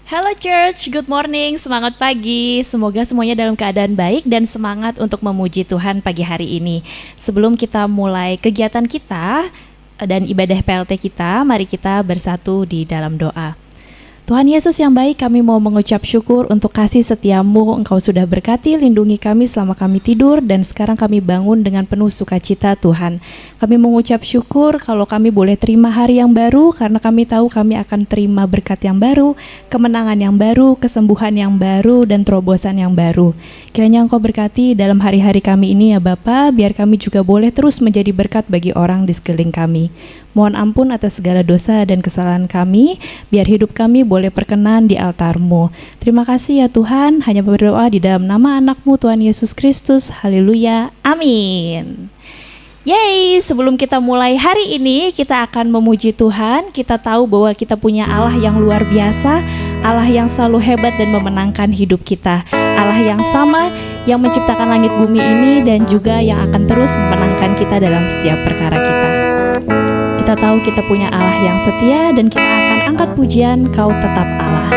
Halo Church, good morning, semangat pagi. Semoga semuanya dalam keadaan baik dan semangat untuk memuji Tuhan pagi hari ini. Sebelum kita mulai kegiatan kita dan ibadah PLT kita, mari kita bersatu di dalam doa. Tuhan Yesus yang baik, kami mau mengucap syukur untuk kasih setiamu. Engkau sudah berkati, lindungi kami selama kami tidur, dan sekarang kami bangun dengan penuh sukacita Tuhan. Kami mengucap syukur kalau kami boleh terima hari yang baru, karena kami tahu kami akan terima berkat yang baru, kemenangan yang baru, kesembuhan yang baru, dan terobosan yang baru. Kiranya Engkau berkati dalam hari-hari kami ini ya Bapa, biar kami juga boleh terus menjadi berkat bagi orang di sekeliling kami. Mohon ampun atas segala dosa dan kesalahan kami, biar hidup kami boleh perkenan di altar-Mu. Terima kasih ya Tuhan, hanya berdoa di dalam nama anak-Mu Tuhan Yesus Kristus. Haleluya, amin. Yeay, sebelum kita mulai hari ini, kita akan memuji Tuhan. Kita tahu bahwa kita punya Allah yang luar biasa, Allah yang selalu hebat dan memenangkan hidup kita. Allah yang sama, yang menciptakan langit bumi ini dan juga yang akan terus memenangkan kita dalam setiap perkara kita. Kita tahu kita punya Allah yang setia dan kita akan angkat pujian, Kau tetap Allah.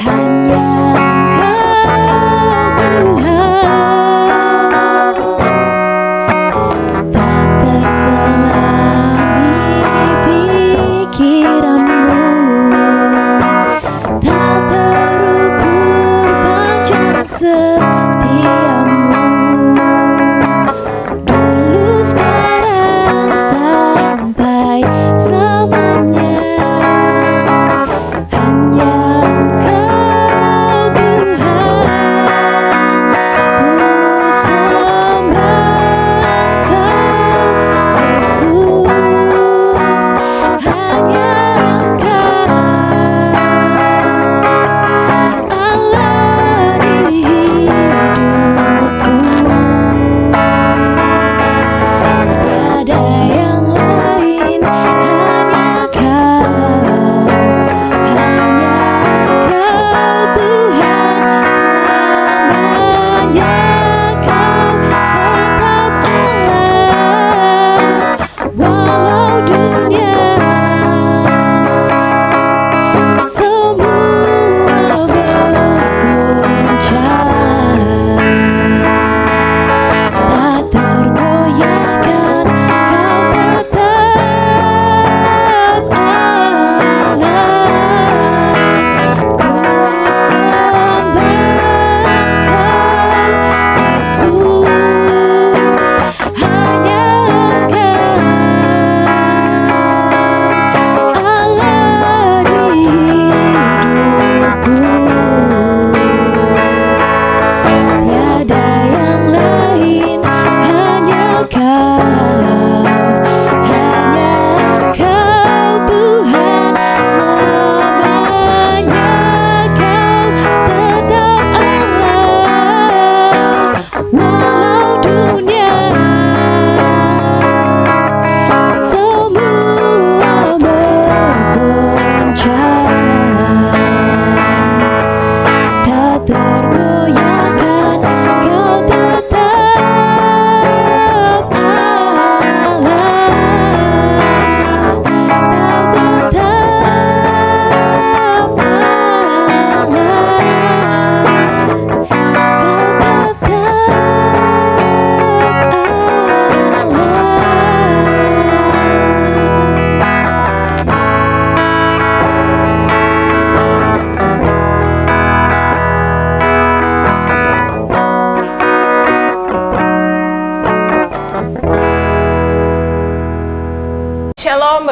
Hanya Engkau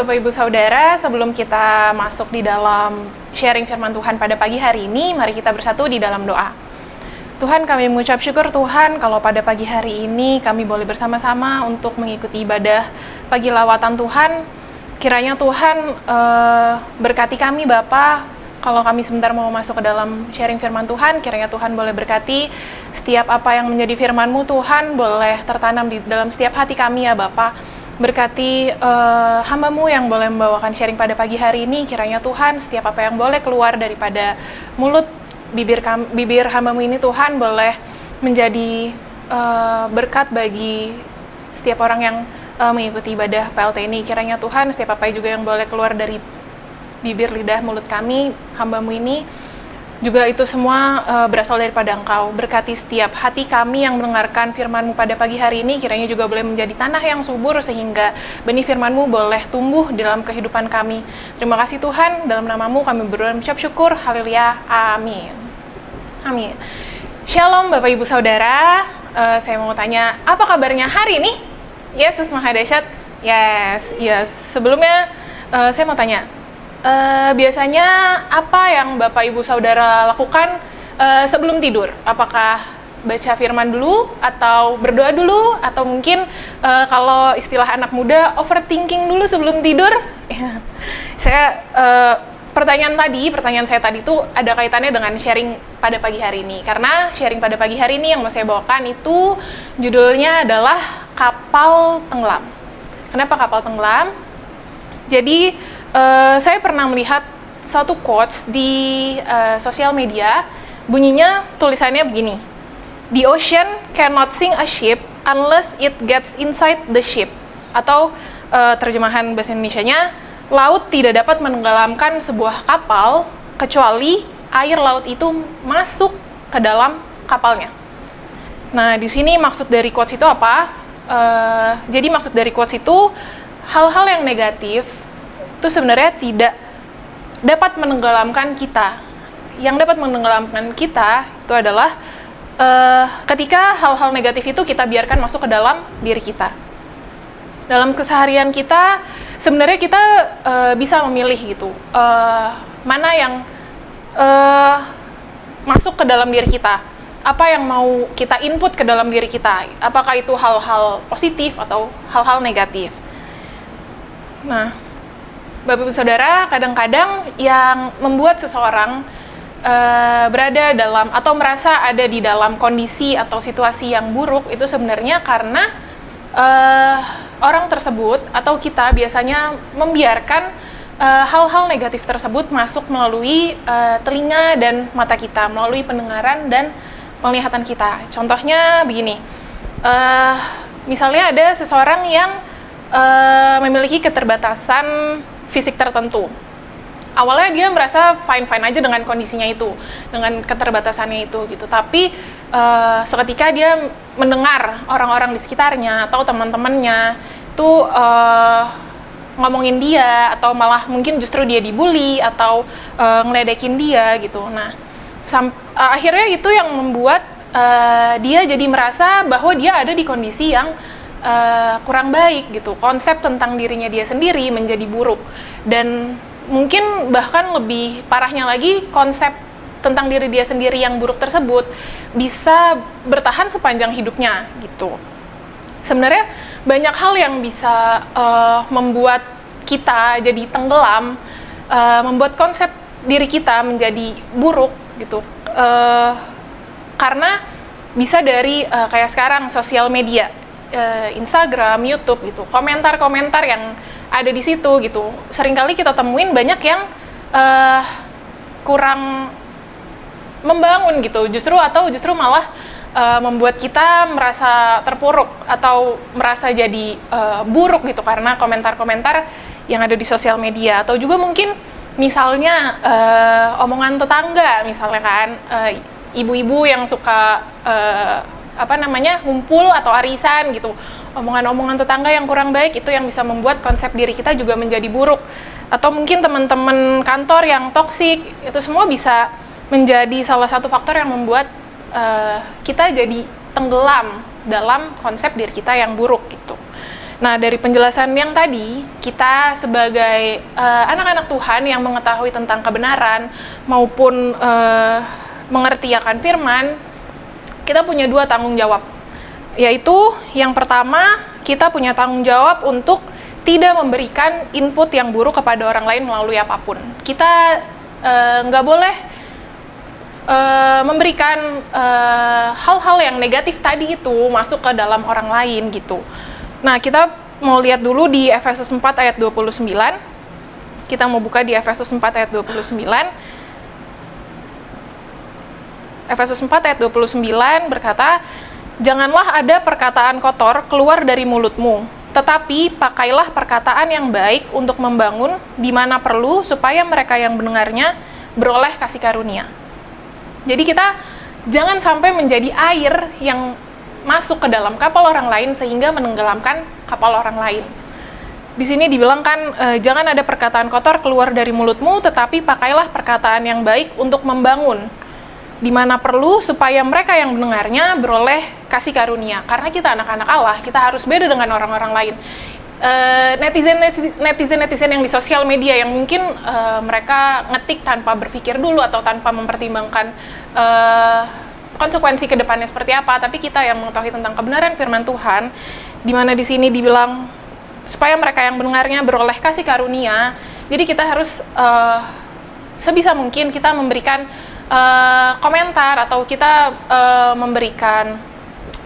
Bapak Ibu Saudara, sebelum kita masuk di dalam sharing firman Tuhan pada pagi hari ini, mari kita bersatu di dalam doa. Tuhan, kami mengucap syukur Tuhan kalau pada pagi hari ini kami boleh bersama-sama untuk mengikuti ibadah pagi lawatan Tuhan. Kiranya Tuhan berkati kami Bapa. Kalau kami sebentar mau masuk ke dalam sharing firman Tuhan, kiranya Tuhan boleh berkati setiap apa yang menjadi firman-Mu Tuhan, boleh tertanam di dalam setiap hati kami ya Bapa. Berkati hamba-Mu yang boleh membawakan sharing pada pagi hari ini, kiranya Tuhan setiap apa yang boleh keluar daripada mulut bibir hamba-Mu ini Tuhan, boleh menjadi berkat bagi setiap orang yang mengikuti ibadah PLT ini. Kiranya Tuhan setiap apa juga yang boleh keluar dari bibir, lidah, mulut kami, hamba-Mu ini, juga itu semua berasal daripada Engkau. Berkati setiap hati kami yang mendengarkan firman-Mu pada pagi hari ini, kiranya juga boleh menjadi tanah yang subur, sehingga benih firman-Mu boleh tumbuh di dalam kehidupan kami. Terima kasih Tuhan, dalam nama-Mu kami berdoa mengucap syukur, haleluya, amin. Amin. Shalom Bapak Ibu Saudara, saya mau tanya, apa kabarnya hari ini? Yesus Maha Dahsyat. Yes. Sebelumnya, saya mau tanya, biasanya apa yang Bapak Ibu Saudara lakukan sebelum tidur? Apakah baca firman dulu, atau berdoa dulu, atau mungkin kalau istilah anak muda, overthinking dulu sebelum tidur? Pertanyaan saya tadi itu ada kaitannya dengan sharing pada pagi hari ini. Karena sharing pada pagi hari ini yang mau saya bawakan itu judulnya adalah Kapal Tenggelam. Kenapa kapal tenggelam? Jadi saya pernah melihat suatu quotes di sosial media, bunyinya tulisannya begini, "The ocean cannot sink a ship unless it gets inside the ship." Atau terjemahan bahasa Indonesianya, laut tidak dapat menenggelamkan sebuah kapal kecuali air laut itu masuk ke dalam kapalnya. Nah, di sini maksud dari quotes itu apa? Jadi maksud dari quotes itu, hal-hal yang negatif itu sebenarnya tidak dapat menenggelamkan kita. Yang dapat menenggelamkan kita itu adalah ketika hal-hal negatif itu kita biarkan masuk ke dalam diri kita. Dalam keseharian kita, sebenarnya kita bisa memilih gitu, mana yang masuk ke dalam diri kita, apa yang mau kita input ke dalam diri kita, apakah itu hal-hal positif atau hal-hal negatif. Nah, Bapak Ibu Saudara, kadang-kadang yang membuat seseorang berada dalam atau merasa ada di dalam kondisi atau situasi yang buruk itu sebenarnya karena orang tersebut atau kita biasanya membiarkan hal-hal negatif tersebut masuk melalui telinga dan mata kita, melalui pendengaran dan penglihatan kita. Contohnya begini, misalnya ada seseorang yang memiliki keterbatasan fisik tertentu. Awalnya dia merasa fine-fine aja dengan kondisinya itu, dengan keterbatasannya itu gitu. Tapi seketika dia mendengar orang-orang di sekitarnya atau teman-temannya itu ngomongin dia, atau malah mungkin justru dia dibully atau ngeledekin dia gitu. Nah, akhirnya itu yang membuat dia jadi merasa bahwa dia ada di kondisi yang kurang baik gitu. Konsep tentang dirinya dia sendiri menjadi buruk, dan mungkin bahkan lebih parahnya lagi, konsep tentang diri dia sendiri yang buruk tersebut bisa bertahan sepanjang hidupnya gitu. Sebenarnya banyak hal yang bisa membuat kita jadi tenggelam, membuat konsep diri kita menjadi buruk gitu, karena bisa dari kayak sekarang sosial media, Instagram, YouTube gitu, komentar-komentar yang ada di situ gitu. Seringkali kita temuin banyak yang kurang membangun gitu, justru malah membuat kita merasa terpuruk atau merasa jadi buruk gitu karena komentar-komentar yang ada di sosial media. Atau juga mungkin misalnya omongan tetangga, misalnya kan ibu-ibu yang suka ngumpul atau arisan gitu, omongan-omongan tetangga yang kurang baik itu yang bisa membuat konsep diri kita juga menjadi buruk. Atau mungkin teman-teman kantor yang toksik, itu semua bisa menjadi salah satu faktor yang membuat kita jadi tenggelam dalam konsep diri kita yang buruk gitu. Nah, dari penjelasan yang tadi, kita sebagai anak-anak Tuhan yang mengetahui tentang kebenaran maupun mengerti akan firman, kita punya 2 tanggung jawab. Yaitu yang pertama, kita punya tanggung jawab untuk tidak memberikan input yang buruk kepada orang lain melalui apapun. Kita nggak boleh memberikan hal-hal yang negatif tadi itu masuk ke dalam orang lain gitu. Nah, kita mau lihat dulu di Efesus 4 ayat 29. Kita mau buka di Efesus 4 ayat 29. Efesus 4 ayat 29 berkata, "Janganlah ada perkataan kotor keluar dari mulutmu, tetapi pakailah perkataan yang baik untuk membangun di mana perlu, supaya mereka yang mendengarnya beroleh kasih karunia." Jadi kita jangan sampai menjadi air yang masuk ke dalam kapal orang lain sehingga menenggelamkan kapal orang lain. Di sini dibilang kan, jangan ada perkataan kotor keluar dari mulutmu, tetapi pakailah perkataan yang baik untuk membangun di mana perlu, supaya mereka yang mendengarnya beroleh kasih karunia. Karena kita anak-anak Allah, kita harus beda dengan orang-orang lain. Netizen yang di sosial media yang mungkin mereka ngetik tanpa berpikir dulu atau tanpa mempertimbangkan konsekuensi kedepannya seperti apa, tapi kita yang mengetahui tentang kebenaran firman Tuhan, di mana di sini dibilang supaya mereka yang mendengarnya beroleh kasih karunia. Jadi kita harus sebisa mungkin kita memberikan komentar atau kita memberikan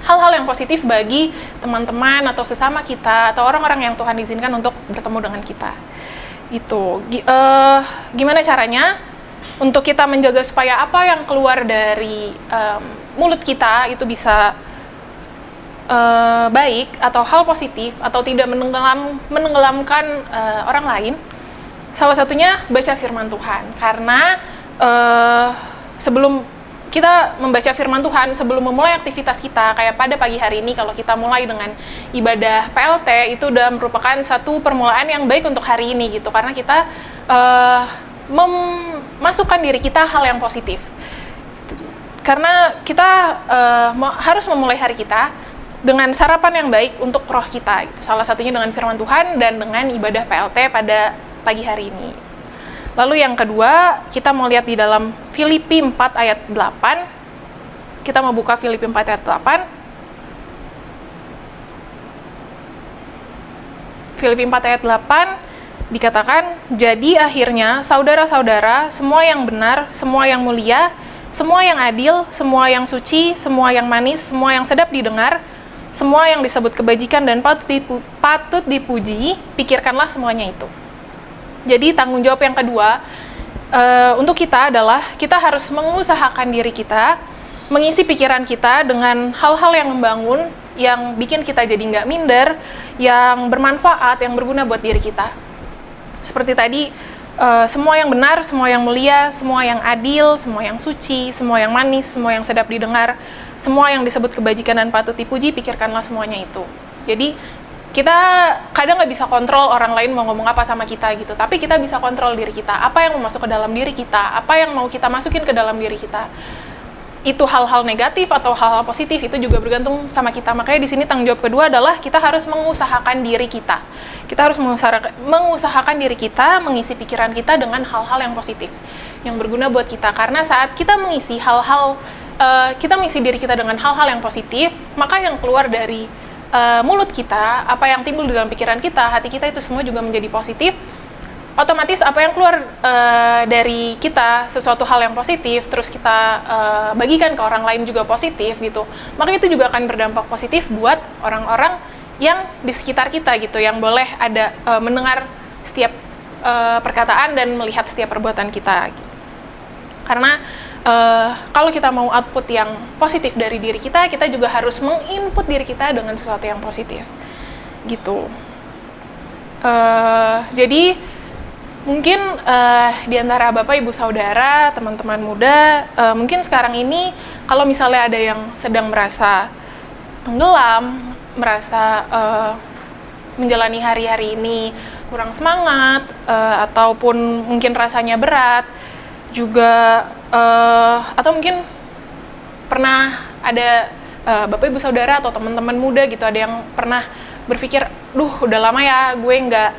hal-hal yang positif bagi teman-teman atau sesama kita atau orang-orang yang Tuhan izinkan untuk bertemu dengan kita. Itu gimana caranya untuk kita menjaga supaya apa yang keluar dari mulut kita itu bisa baik atau hal positif atau tidak menenggelamkan orang lain. Salah satunya baca firman Tuhan, karena sebelum kita membaca firman Tuhan, sebelum memulai aktivitas kita, kayak pada pagi hari ini kalau kita mulai dengan ibadah PLT, itu udah merupakan satu permulaan yang baik untuk hari ini gitu, karena kita memasukkan diri kita hal yang positif. Karena kita harus memulai hari kita dengan sarapan yang baik untuk roh kita gitu. Salah satunya dengan firman Tuhan dan dengan ibadah PLT pada pagi hari ini. Lalu yang kedua, kita mau lihat di dalam Filipi 4 ayat 8. Kita mau buka Filipi 4 ayat 8. Filipi 4 ayat 8 dikatakan, "Jadi akhirnya saudara-saudara, semua yang benar, semua yang mulia, semua yang adil, semua yang suci, semua yang manis, semua yang sedap didengar, semua yang disebut kebajikan dan patut dipuji, pikirkanlah semuanya itu." Jadi tanggung jawab yang kedua untuk kita adalah kita harus mengusahakan diri kita, mengisi pikiran kita dengan hal-hal yang membangun, yang bikin kita jadi nggak minder, yang bermanfaat, yang berguna buat diri kita. Seperti tadi, semua yang benar, semua yang mulia, semua yang adil, semua yang suci, semua yang manis, semua yang sedap didengar, semua yang disebut kebajikan dan patut dipuji, pikirkanlah semuanya itu. Jadi kita kadang nggak bisa kontrol orang lain mau ngomong apa sama kita gitu, tapi kita bisa kontrol diri kita, apa yang mau masuk ke dalam diri kita, apa yang mau kita masukin ke dalam diri kita. Itu hal-hal negatif atau hal-hal positif itu juga bergantung sama kita. Makanya di sini tanggung jawab kedua adalah kita harus mengusahakan diri kita. Kita harus mengusahakan diri kita, mengisi pikiran kita dengan hal-hal yang positif, yang berguna buat kita. Karena saat kita mengisi kita mengisi diri kita dengan hal-hal yang positif, maka yang keluar dari mulut kita, apa yang timbul di dalam pikiran kita, hati kita, itu semua juga menjadi positif. Otomatis apa yang keluar dari kita, sesuatu hal yang positif, terus kita bagikan ke orang lain juga positif gitu, maka itu juga akan berdampak positif buat orang-orang yang di sekitar kita gitu, yang boleh ada mendengar setiap perkataan dan melihat setiap perbuatan kita gitu. Karena kalau kita mau output yang positif dari diri kita, kita juga harus menginput diri kita dengan sesuatu yang positif, gitu. Jadi mungkin di antara Bapak, Ibu, Saudara, teman-teman muda, mungkin sekarang ini kalau misalnya ada yang sedang merasa tenggelam, merasa menjalani hari-hari ini kurang semangat, ataupun mungkin rasanya berat, juga atau mungkin pernah ada Bapak Ibu Saudara atau teman-teman muda gitu, ada yang pernah berpikir, udah lama ya gue nggak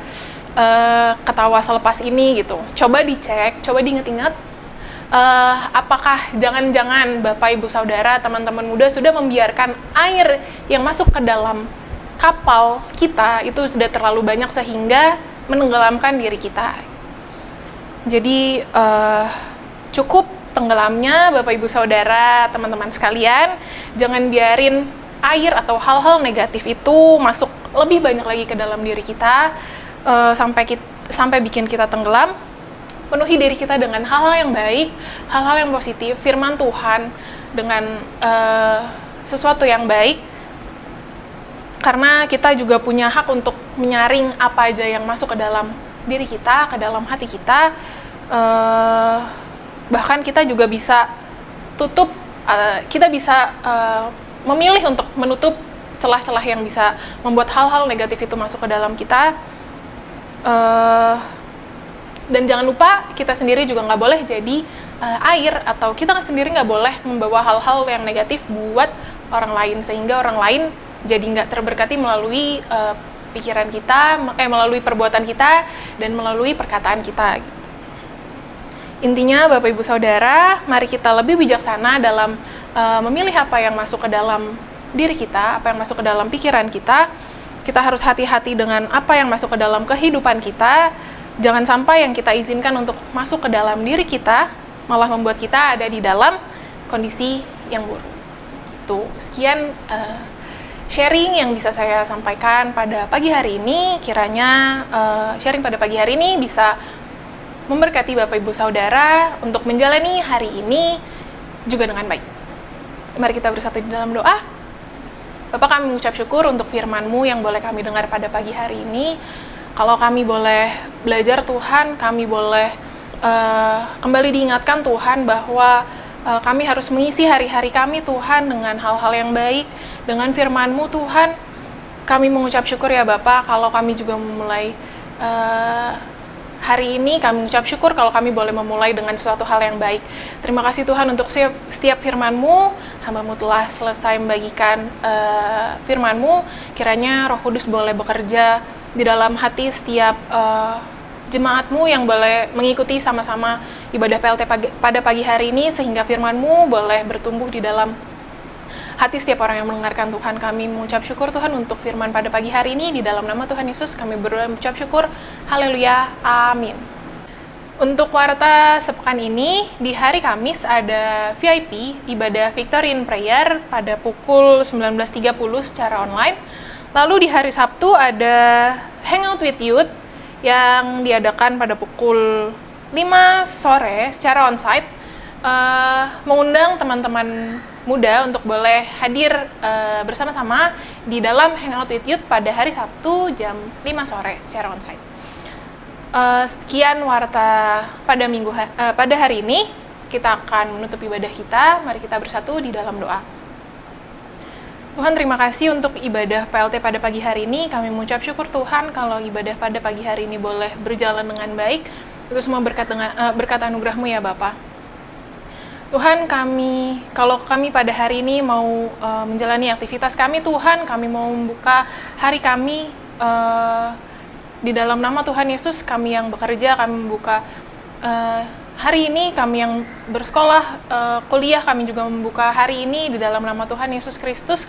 ketawa selepas ini gitu. Coba dicek, coba diinget-inget, apakah jangan-jangan Bapak Ibu Saudara, teman-teman muda sudah membiarkan air yang masuk ke dalam kapal kita itu sudah terlalu banyak sehingga menenggelamkan diri kita. Jadi cukup tenggelamnya Bapak Ibu Saudara, teman-teman sekalian. Jangan biarin air atau hal-hal negatif itu masuk lebih banyak lagi ke dalam diri kita, sampai bikin kita tenggelam. Penuhi diri kita dengan hal-hal yang baik, hal-hal yang positif, firman Tuhan dengan sesuatu yang baik, karena kita juga punya hak untuk menyaring apa aja yang masuk ke dalam diri kita, ke dalam hati kita. Bahkan kita juga bisa memilih untuk menutup celah-celah yang bisa membuat hal-hal negatif itu masuk ke dalam kita. Dan jangan lupa kita sendiri juga nggak boleh jadi air, atau kita sendiri nggak boleh membawa hal-hal yang negatif buat orang lain, sehingga orang lain jadi nggak terberkati melalui pikiran kita, melalui perbuatan kita, dan melalui perkataan kita. Intinya Bapak Ibu Saudara, mari kita lebih bijaksana dalam memilih apa yang masuk ke dalam diri kita, apa yang masuk ke dalam pikiran kita. Kita harus hati-hati dengan apa yang masuk ke dalam kehidupan kita. Jangan sampai yang kita izinkan untuk masuk ke dalam diri kita malah membuat kita ada di dalam kondisi yang buruk. Itu sekian sharing yang bisa saya sampaikan pada pagi hari ini. Kiranya sharing pada pagi hari ini bisa memberkati Bapak Ibu Saudara untuk menjalani hari ini juga dengan baik. Mari kita bersatu di dalam doa. Bapak, kami mengucap syukur untuk firman-Mu yang boleh kami dengar pada pagi hari ini. Kalau kami boleh belajar Tuhan, kami boleh kembali diingatkan Tuhan bahwa kami harus mengisi hari-hari kami Tuhan dengan hal-hal yang baik, dengan firman-Mu Tuhan. Kami mengucap syukur ya Bapak, kalau kami juga memulai hari ini, kami mengucap syukur kalau kami boleh memulai dengan sesuatu hal yang baik. Terima kasih Tuhan untuk setiap firman-Mu. Hamba-Mu telah selesai membagikan firman-Mu. Kiranya Roh Kudus boleh bekerja di dalam hati setiap jemaat-Mu yang boleh mengikuti sama-sama ibadah PLT pada pagi hari ini, sehingga firman-Mu boleh bertumbuh di dalam hati setiap orang yang mendengarkan. Tuhan, kami mengucap syukur Tuhan untuk firman pada pagi hari ini. Di dalam nama Tuhan Yesus kami berdoa mengucap syukur. Haleluya, amin. Untuk warta sepekan ini, di hari Kamis ada VIP ibadah Victory in Prayer pada pukul 19.30 secara online. Lalu di hari Sabtu ada Hangout with Youth yang diadakan pada pukul 5 sore secara onsite, mengundang teman-teman muda untuk boleh hadir bersama-sama di dalam Hangout with Youth pada hari Sabtu jam 5 sore secara onsite. Sekian warta pada hari ini. Kita akan menutup ibadah kita. Mari kita bersatu di dalam doa. Tuhan, terima kasih untuk ibadah PLT pada pagi hari ini. Kami mengucap syukur Tuhan kalau ibadah pada pagi hari ini boleh berjalan dengan baik. Itu semua berkat anugerah-Mu ya Bapa. Tuhan, kalau kami pada hari ini mau menjalani aktivitas kami Tuhan, kami mau membuka hari kami di dalam nama Tuhan Yesus. Kami yang bekerja, kami membuka hari ini, kami yang bersekolah, kuliah, kami juga membuka hari ini di dalam nama Tuhan Yesus Kristus.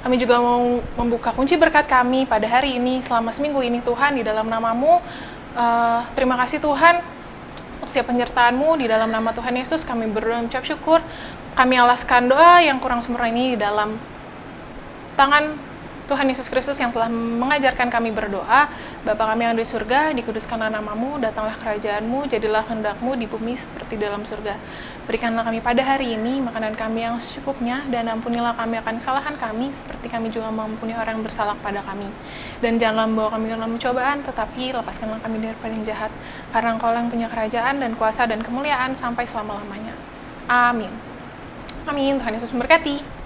Kami juga mau membuka kunci berkat kami pada hari ini, selama seminggu ini Tuhan, di dalam nama-Mu. Terima kasih Tuhan untuk setiap penyertaan-Mu. Di dalam nama Tuhan Yesus kami berdoa mengucap syukur. Kami alaskan doa yang kurang sempurna ini di dalam tangan Tuhan Yesus Kristus yang telah mengajarkan kami berdoa. Bapa kami yang ada di surga, dikuduskanlah nama-Mu, datanglah kerajaan-Mu, jadilah kehendak-Mu di bumi seperti dalam surga. Berikanlah kami pada hari ini makanan kami yang secukupnya, dan ampunilah kami akan kesalahan kami, seperti kami juga mengampuni orang yang bersalah pada kami. Dan janganlah membawa kami dalam cobaan, tetapi lepaskanlah kami daripada yang jahat, karena Engkau yang punya kerajaan dan kuasa dan kemuliaan sampai selama-lamanya. Amin. Amin. Tuhan Yesus memberkati.